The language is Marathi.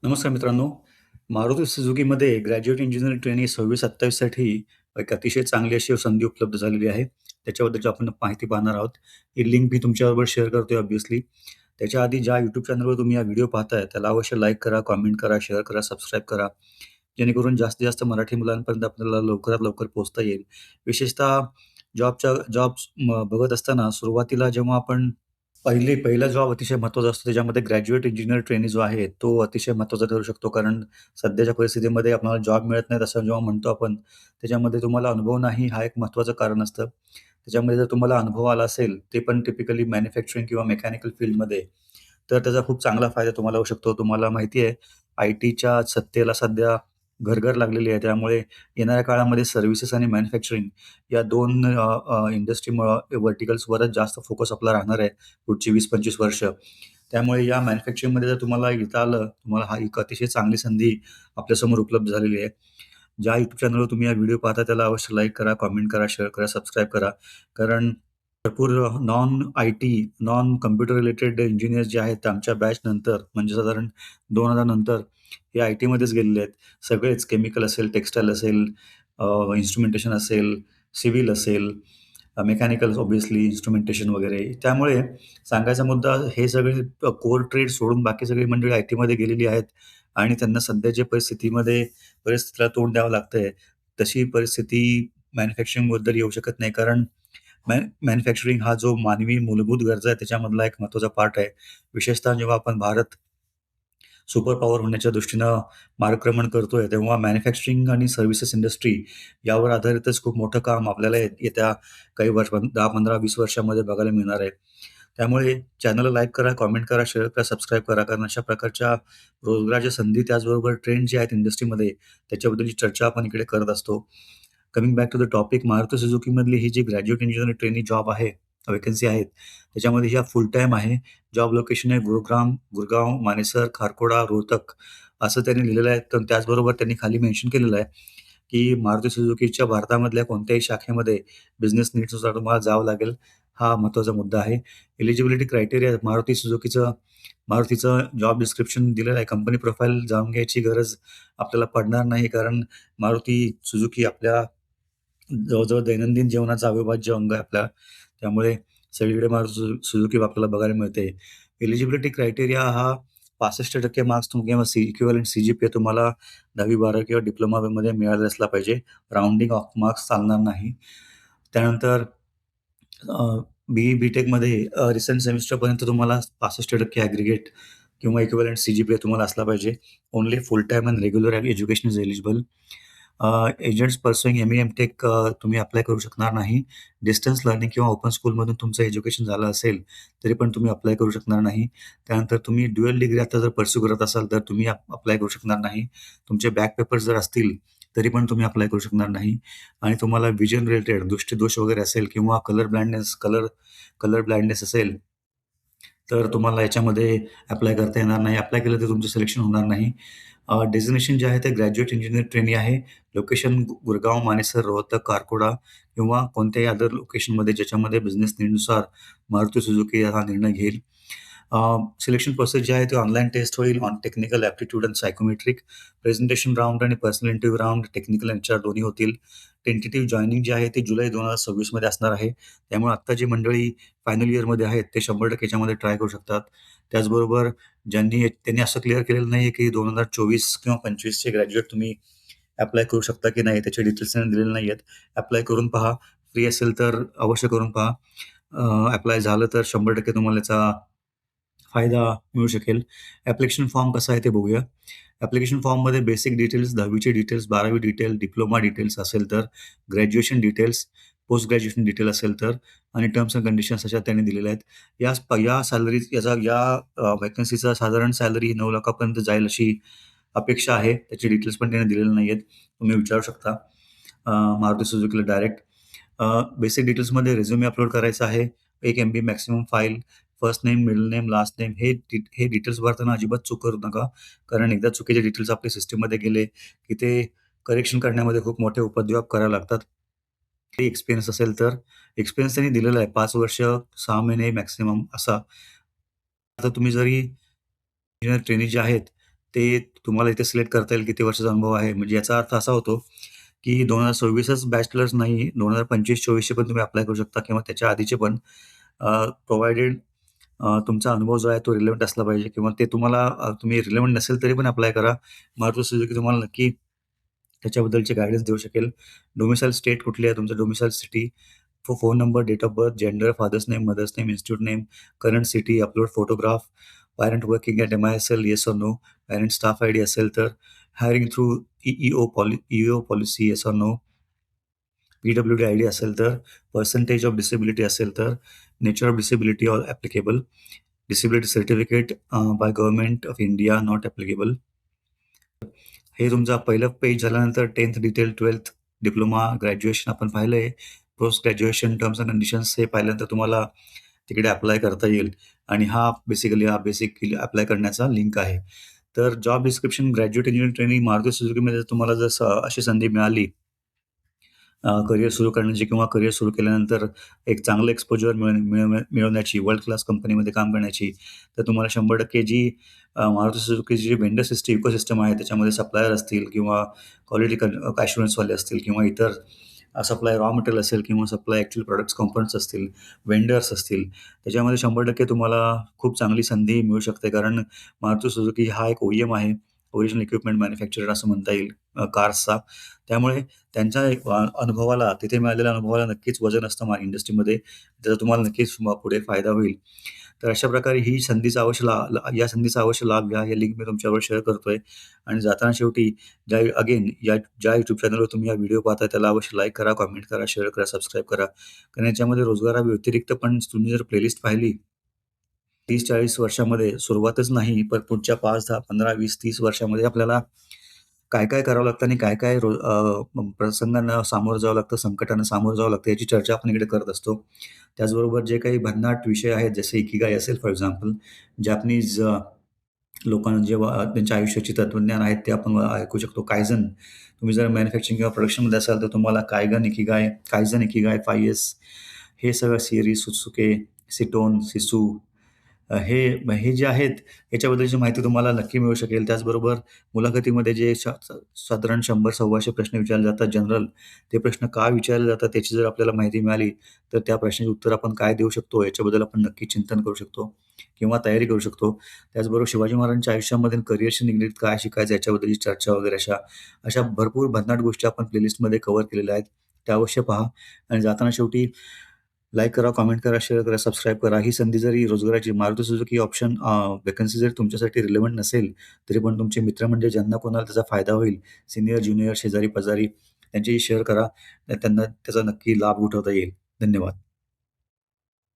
नमस्कार मित्रांनो. मारुती सुझुकीमध्ये ग्रॅज्युएट इंजिनिअर ट्रेनी 26-27 साठी एक अतिशय चांगली अशी संधी उपलब्ध झालेली आहे. त्याच्याबद्दलची आपण माहिती पाहणार आहोत. ही लिंक मी तुमच्याबरोबर शेअर करतोय ऑब्व्हियसली. त्याच्या आधी ज्या YouTube चॅनलवर तुम्ही हा व्हिडिओ पाहताय त्याला अवश्य लाईक करा, कमेंट करा, शेअर करा, सबस्क्राईब करा. जेणेकरून जास्तीत जास्त मराठी मुलांपर्यंत आपल्याला लवकरात लवकर पोहोचता येईल. विशेषतः जॉब्स बघत असताना सुरुवातीला जेव्हा आपण पहिला जॉब अतिशय महत्त्वाचा असतो. त्याच्यामध्ये ग्रॅज्युएट इंजिनिअर ट्रेनी जो आहे, तो अतिशय महत्त्वाचा ठरू शकतो. कारण सध्याच्या परिस्थितीमध्ये आपल्याला जॉब मिळत नाहीत असं जेव्हा म्हणतो आपण, त्याच्यामध्ये तुम्हाला अनुभव नाही हा एक महत्त्वाचं कारण असतं. त्याच्यामध्ये जर तुम्हाला अनुभव आला असेल, ते पण टिपिकली मॅन्युफॅक्चरिंग किंवा मेकॅनिकल फील्डमध्ये, तर त्याचा खूप चांगला फायदा तुम्हाला होऊ शकतो. तुम्हाला माहिती आहे, आय-टीच्या सत्तेला सध्या घरघर लागलेली आहे. त्यामुळे येणाऱ्या काळामध्ये सर्व्हिसेस आणि मॅन्युफॅक्चरिंग या 2 इंडस्ट्रीमुळं व्हर्टिकल्सवरच जास्त फोकस आपला राहणार आहे पुढची 20-25 वर्ष. त्यामुळे या मॅन्युफॅक्चरिंगमध्ये जर तुम्हाला येता आलं, तुम्हाला हा एक अतिशय चांगली संधी आपल्यासमोर उपलब्ध झालेली आहे. ज्या YouTube चॅनलवर तुम्ही हा व्हिडिओ पाहता त्याला अवश्य लाईक करा, कमेंट करा, शेअर करा, सबस्क्राईब करा. कारण भरपूर non IT, non computer related engineers जे आहेत, ते आमच्या बॅच नंतर म्हणजे साधारण 2000 नंतर हे आय-टीमध्येच गेलेले आहेत. सगळेच केमिकल असेल, टेक्सटाईल असेल, इन्स्ट्रुमेंटेशन असेल, सिव्हिल असेल, मेकॅनिकल ऑब्व्हियसली इन्स्ट्रुमेंटेशन वगैरे. त्यामुळे सांगायचा मुद्दा हे सगळे कोर ट्रेड सोडून बाकी सगळी मंडळी आय-टीमध्ये गेलेली आहेत आणि त्यांना सध्याच्या परिस्थितीला तोंड द्यावं लागतंय. तशी परिस्थिती मॅन्युफॅक्चरिंगबद्दल येऊ शकत नाही. कारण मॅन्युफॅक्चरिंग हा जो मानवी मूलभूत गरजा आहे त्याच्यामधला एक महत्त्वाचा पार्ट आहे. विशेषतः जेव्हा आपण भारत सुपर पॉवर होण्याच्या दृष्टीनं मार्गक्रमण करतोय, तेव्हा मॅन्युफॅक्चरिंग आणि सर्व्हिसेस इंडस्ट्री यावर आधारितच खूप मोठं काम आपल्याला येत्या काही वर्ष 10, 15, 20 वर्षामध्ये बघायला मिळणार आहे. त्यामुळे चॅनलला लाईक करा, कमेंट करा, शेअर करा, सबस्क्राईब करा. कारण अशा प्रकारच्या रोजगाराच्या संधी त्याचबरोबर ट्रेंड जे आहेत इंडस्ट्रीमध्ये त्याच्याबद्दलची चर्चा आपण इकडे करत असतो. Coming back to the topic Maruti सुझुकीमधली ही जी ग्रॅज्युएट इंजिनिअर ट्रेनी जॉब आहे, व्हॅकन्सी आहेत, त्याच्यामध्ये ह्या फुल टाईम आहे. जॉब लोकेशन आहे गुरगाव, मानेसर, खारकोडा, रोहतक असं त्यांनी लिहिलेलं आहे. तर त्याचबरोबर त्यांनी खाली मेन्शन केलेलं आहे, की मारुती सुझुकीच्या भारतामधल्या कोणत्याही शाखेमध्ये बिझनेस नीड्सनुसार तुम्हाला जावं लागेल. हा महत्त्वाचा मुद्दा आहे. एलिजिबिलिटी क्रायटेरिया मारुतीचं जॉब डिस्क्रिप्शन दिलेलं आहे. कंपनी प्रोफाईल जाणून घ्यायची गरज आपल्याला पडणार नाही. कारण मारुती सुझुकी आपल्या जवळ-जवळ दैनंदिन जीवनाचा अविभाज्य अंग आहे आपल्या. त्यामुळे सगळीकडे मारुती सुझुकी आपल्याला बघायला मिळते. एलिजिबिलिटी क्रायटेरिया हा 65% मार्क्स किंवा इक्विव्हॅलंट सीजीपीए तुम्हाला 10वी-12वी किंवा डिप्लोमामध्ये मिळालेला असला पाहिजे. राउंडिंग ऑफ मार्क्स चालणार नाही. त्यानंतर बी-ई, बी-टेकमध्ये रिसेंट सेमिस्टरपर्यंत तुम्हाला 65% ॲग्रीगेट किंवा इक्विव्हॅलंट सीजीपीए तुम्हाला असला पाहिजे. Only full time end regular education is eligible. Agents pursuing M-E, M.Tech तुम्ही अप्लाय करू शकणार नाही. डिस्टन्स लर्निंग किंवा ओपन स्कूलमधून तुमचं एज्युकेशन झालं असेल, तरी पण तुम्ही अप्लाय करू शकणार नाही. त्यानंतर तुम्ही ड्युअल डिग्री आता जर पर्स्यू करत असाल, तर तुम्ही अप्लाय करू शकणार नाही. तुमचे बॅक पेपर्स जर असतील, तरी पण तुम्ही अप्लाय करू शकणार नाही. आणि तुम्हाला व्हिजन रिलेटेड दृष्टिदोष वगैरे असेल किंवा कलर ब्लाइंडनेस असेल, तर तुम्हाला याच्यामध्ये अप्लाय करता येणार नाही. अप्लाय केलं तर तुमचं सिलेक्शन होणार नाही. डेझिग्नेशन जे आहे ते ग्रॅज्युएट इंजिनिअर ट्रेनी आहे. लोकेशन गुरगाव, मानेसर, रोहतक, कारकोडा किंवा कोणत्याही अदर लोकेशनमध्ये ज्याच्यामध्ये बिझनेस नीडनुसार मारुती सुझुकी हा निर्णय घेईल. सिलेक्शन प्रोसेस जे आहे ते ऑनलाईन टेस्ट होईल, on technical aptitude and psychometric, presentation round आणि पर्सनल इंटरव्ह्यू राउंड, टेक्निकल आणि एचआर दोन्ही होतील. टेंटेटिव्ह जॉइनिंग जे आहे ते जुलै 2026 मध्ये असणार आहे. त्यामुळे आत्ता जी मंडळी फायनल इयरमध्ये आहेत ते 100% याच्यामध्ये ट्राय करू शकतात. त्याचबरोबर त्यांनी असं क्लिअर केलेलं नाही की 2024 किंवा 25 चे ग्रॅज्युएट तुम्ही अप्लाय करू शकता की नाही, त्याचे डिटेल्स त्यांनी दिलेले नाही आहेत. अप्लाय करून पहा. फ्री असेल तर अवश्य करून पहा. अप्लाय झालं तर 100% तुम्हाला याचा फायदा मिळू शकेल. ॲप्लिकेशन फॉर्म कसा आहे ते बघूया. ॲप्लिकेशन फॉर्ममध्ये बेसिक डिटेल्स, 10वी डिटेल्स, 12वी डिटेल, डिप्लोमा डिटेल्स असेल तर, graduation details, post graduation detail असेल तर आणि टर्म्स एंड कंडिशन्स अशा त्यांनी दिलेल्या आहेत. व्हॅकन्सीचा साधारण सॅलरी 9 लाखापर्यंत जाईल अशी अपेक्षा आहे. त्याचे डिटेल्स पण त्यांनी दिलेले नाही आहेत. तुम्ही विचारू शकता मारुती सुझुकीला डायरेक्ट. बेसिक डिटेल्समध्ये रिझ्यूमे अपलोड करायचा आहे. 1 MB maximum file, first name, middle name, last name हे डिटेल्स भरताना अजिबात चूक करू नका. कारण एकदा चुकीचे डिटेल्स आपल्या सिस्टममध्ये गेले, की ते करेक्शन करण्यामध्ये खूप मोठे उपद्व्याप करावे लागतात. एक्सपिरियन्स असेल तर एक्सपिरियन्स त्यांनी दिलेला आहे 5 वर्ष, 6 महिने मॅक्सिमम असा. आता तुम्ही जरी इंजिनिअर ट्रेनी जे आहेत, ते तुम्हाला इथे सिलेक्ट करता येईल किती वर्षाचा अनुभव आहे. म्हणजे याचा अर्थ असा होतो, की 2026च बॅचलर्स नाही, 2025-24चे पण तुम्ही अप्लाय करू शकता किंवा त्याच्या आधीचे पण प्रोव्हायडेड तुमचा अनुभव जो आहे तो रिलेव्हंट असला पाहिजे किंवा ते तुम्हाला तुम्ही रिलेव्हंट नसेल तरी पण अप्लाय करा. मारुती सुझुकी तुम्हाला नक्की त्याच्याबद्दलचे गाईडन्स देऊ शकेल. डोमिसाईल स्टेट कुठली आहे, तुमचं domicile city, phone number, date of birth, gender, father's name, mother's name, institute name, current city, upload photograph, parent working at MISL, yes or no, parent staff ID असेल तर, hiring through EEO policy, yes or no, PWD ID असेल तर, पर्सेंटेज ऑफ डिसेबिलिटी असेल तर, nature of disability or applicable, disability certificate by government of India not applicable. हे तुमचं पहिलं पेज झाल्यानंतर 10th detail, 12th diploma, graduation आपण पाहिलंय. Post graduation terms and conditions हे पाहिल्यानंतर तुम्हाला तिकडे अप्लाय करता येईल आणि हा बेसिकली अप्लाय करण्याचा लिंक आहे. तर job description graduate engineering training Maruti सुझुकीमध्ये तुम्हाला जर अशी संधी मिळाली करियर सुरू करण्याची किंवा करियर सुरू केल्यानंतर एक चांगलं एक्सपोजर मिळवण्याची, वर्ल्ड क्लास कंपनीमध्ये काम करण्याची, तर तुम्हाला 100% जी मारुती सुझुकीची जी वेंडर इकोसिस्टम आहे, त्याच्यामध्ये सप्लायर असतील किंवा क्वालिटी ॲश्युरन्सवाले असतील किंवा इतर सप्लाय रॉ मटेरियल असेल किंवा सप्लाय ॲक्चुअल प्रॉडक्ट्स कॉम्पोनंट्स असतील, वेंडर्स असतील, त्याच्यामध्ये 100% तुम्हाला खूप चांगली संधी मिळू शकते. कारण मारुती सुझुकी हा एक ओ-ई-एम आहे, ओरिजिनल इक्विपमेंट मॅन्युफॅक्चरर असं म्हणता येईल कार्सचा. त्यामुळे त्यांच्या एक अनुभवाला, तिथे मिळालेल्या अनुभवाला नक्कीच वजन असतं इंडस्ट्रीमध्ये. त्याचा तुम्हाला नक्कीच पुढे फायदा होईल. तर अशा प्रकारे ही संधीचा अवश्य ला ला या संधीचा अवश्य लाभ घ्या. हे लिंक मी तुमच्याबरोबर शेअर करतोय आणि जाताना शेवटी ज्या YouTube चॅनलवर तुम्ही हा व्हिडिओ पाहताय त्याला अवश्य लाईक करा, कमेंट करा, शेअर करा, सबस्क्राईब करा. कारण याच्यामध्ये रोजगाराव्यतिरिक्त पण तुम्ही जर प्लेलिस्ट पाहिली 30-40 वर्षामध्ये सुरुवातच नाही, पण पुढच्या 5, 10, 15, 20, 30 वर्षामध्ये आपल्याला काय-काय करावं लागतं आणि काय-काय प्रसंगांना सामोरं जावं लागतं, संकटांना सामोरं जावं लागतं, याची चर्चा आपण इकडे करत असतो. त्याचबरोबर जे काही भन्नाट विषय आहेत, जसे इकिगाई असेल फॉर एक्झाम्पल, जॅपनीज लोकांना जेव्हा त्यांच्या आयुष्याची तत्त्वज्ञान आहेत, ते आपण ऐकू शकतो. कायझन, तुम्ही जर मॅन्युफॅक्चरिंग किंवा प्रोडक्शनमध्ये असाल, तर तुम्हाला कायझन इकिगाय, 5S हे सगळं सिरी, सुत्सुके, सिटोन, सिसू हे हे जे आहेत, याच्याबद्दलची माहिती तुम्हाला नक्की मिळू शकेल. त्याचबरोबर मुलाखतीमध्ये जे साधारण 100-125 प्रश्न विचारले जातात जनरल, ते प्रश्न का विचारले जातात त्याची जर आपल्याला माहिती मिळाली, तर त्या प्रश्नाचे उत्तर आपण काय देऊ शकतो, याच्याबद्दल आपण नक्की चिंतन करू शकतो किंवा तयारी करू शकतो. त्याचबरोबर शिवाजी महाराजांच्या आयुष्यामधील करिअरशी निगडीत काय शिकायचं याच्याबद्दलची चर्चा वगैरे अशा अशा भरपूर भन्नाट गोष्टी आपण प्लेलिस्टमध्ये कव्हर केलेल्या आहेत. त्या अवश्य पहा आणि जाताना शेवटी लाईक करा, कमेंट करा, शेअर करा, सबस्क्राईब करा. ही संधी जरी रोजगाराची मारुती सुझुकी ऑप्शन व्हॅकन्सी जरी तुमच्यासाठी रिलेव्हंट नसेल, तरी पण तुमचे मित्रमंडळी ज्यांना कोणाला त्याचा फायदा होईल, सीनियर, ज्युनियर, शेजारी-पाजारी त्यांच्याशी शेअर करा. त्यांना त्याचा नक्की लाभ उठवता येईल. धन्यवाद.